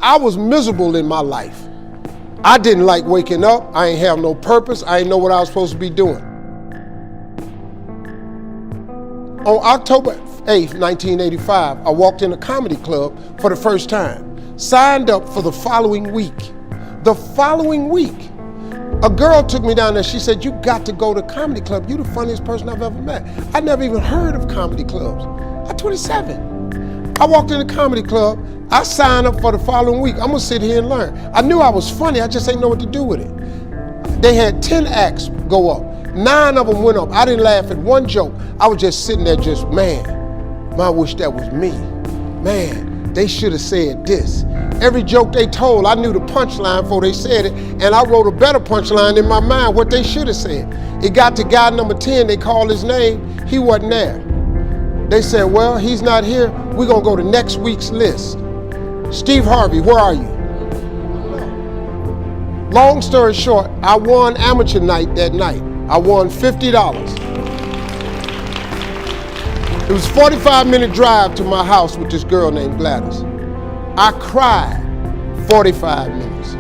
I was miserable in my life. I didn't like waking up. I ain't have no purpose. I ain't know what I was supposed to be doing. On October 8th, 1985, I walked in a comedy club for the first time. Signed up for the following week. The following week, a girl took me down there. She said, "You got to go to comedy club. You the funniest person I've ever met." I never even heard of comedy clubs. I'm 27. I walked in the comedy club. I signed up for the following week. I'm gonna sit here and learn. I knew I was funny, I just didn't know what to do with it. They had 10 acts go up. 9 of them went up. I didn't laugh at one joke. I was just sitting there just, man, I wish that was me. Man, they should have said this. Every joke they told, I knew the punchline before they said it, and I wrote a better punchline in my mind, what they should have said. It got to guy number 10, they called his name, he wasn't there. They said, well, he's not here, we're gonna go to next week's list. Steve Harvey, where are you? Long story short, I won amateur night that night. I won $50. It was a 45-minute drive to my house with this girl named Gladys. I cried 45 minutes.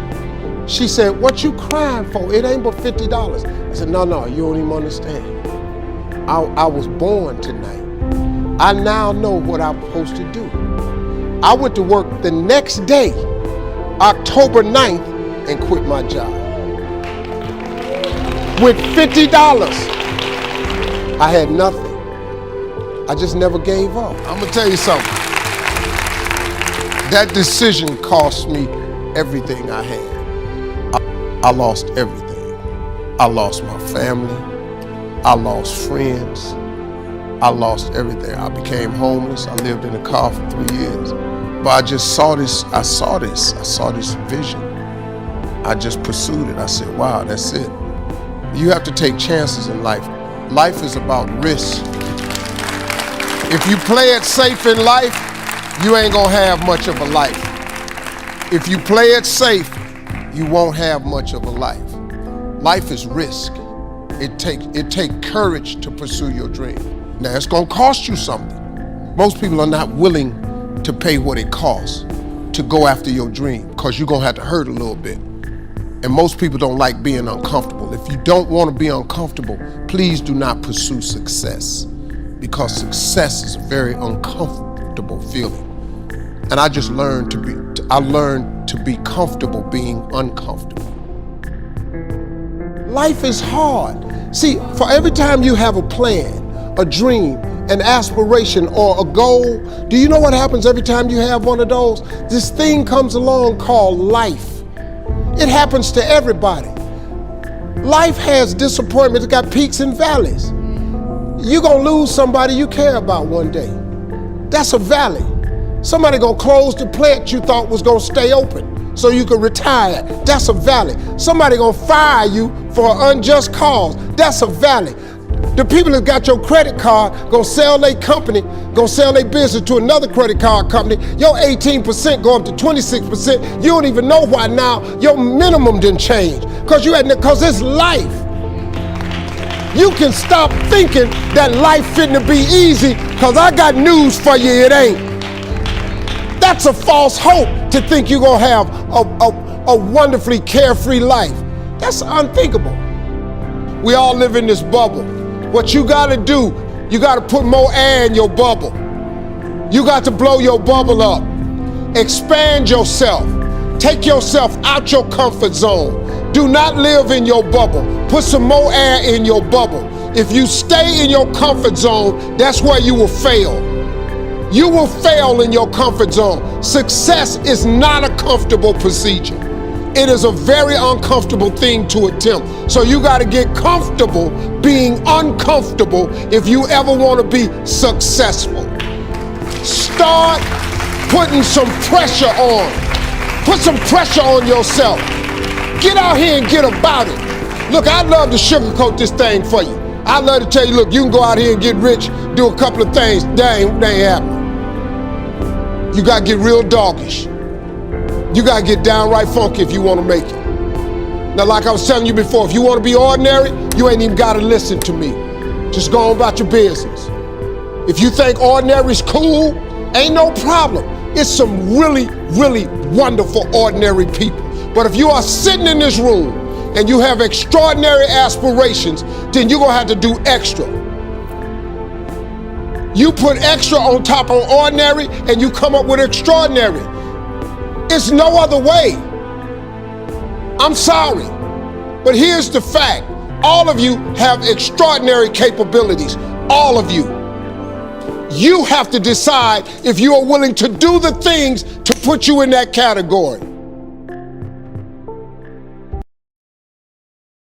She said, "What you crying for? It ain't but $50. I said, no, you don't even understand. I was born tonight. I now know what I'm supposed to do. I went to work the next day, October 9th, and quit my job. With $50, I had nothing. I just never gave up. I'm gonna tell you something. That decision cost me everything I had. I lost everything. I lost my family. I lost friends. I lost everything. I became homeless. I lived in a car for 3 years. But I just saw this, I saw this vision. I just pursued it. I said, wow, that's it. You have to take chances in life. Life is about risk. If you play it safe in life, you ain't gonna have much of a life. If you play it safe, you won't have much of a life. Life is risk. It takes courage to pursue your dream. Now, it's gonna cost you something. Most people are not willing to pay what it costs to go after your dream, because you're gonna have to hurt a little bit. And most people don't like being uncomfortable. If you don't wanna be uncomfortable, please do not pursue success, because success is a very uncomfortable feeling. And I just learned to be comfortable being uncomfortable. Life is hard. See, for every time you have a plan, a dream, an aspiration, or a goal, do you know what happens every time you have one of those? This thing comes along called life. It happens to everybody. Life has disappointments, it's got peaks and valleys. You're gonna lose somebody you care about one day. That's a valley. Somebody gonna close the plant you thought was gonna stay open so you could retire. That's a valley. Somebody gonna fire you for an unjust cause. That's a valley. The people that got your credit card gonna sell their company, gonna sell their business to another credit card company. Your 18% go up to 26%. You don't even know why now. Your minimum didn't change because it's life. You can stop thinking that life fitting to be easy, because I got news for you, it ain't. That's a false hope to think you're gonna have a wonderfully carefree life. That's unthinkable. We all live in this bubble. What you gotta do, you gotta put more air in your bubble. You got to blow your bubble up. Expand yourself. Take yourself out your comfort zone. Do not live in your bubble. Put some more air in your bubble. If you stay in your comfort zone, that's where you will fail. You will fail in your comfort zone. Success is not a comfortable procedure. It is a very uncomfortable thing to attempt. So you got to get comfortable being uncomfortable if you ever want to be successful. Start putting some pressure on. Put some pressure on yourself. Get out here and get about it. Look, I'd love to sugarcoat this thing for you. I'd love to tell you, look, you can go out here and get rich, do a couple of things. That ain't happening. You got to get real doggish. You gotta get downright funky if you wanna make it. Now, like I was telling you before, if you wanna be ordinary, you ain't even gotta listen to me. Just go on about your business. If you think ordinary is cool, Ain't no problem. It's some really, really wonderful, ordinary people. But if you are sitting in this room and you have extraordinary aspirations, then you're gonna have to do extra. You put extra on top of ordinary and you come up with extraordinary. It's no other way. I'm sorry, but here's the fact. All of you have extraordinary capabilities, all of you. You have to decide if you are willing to do the things to put you in that category.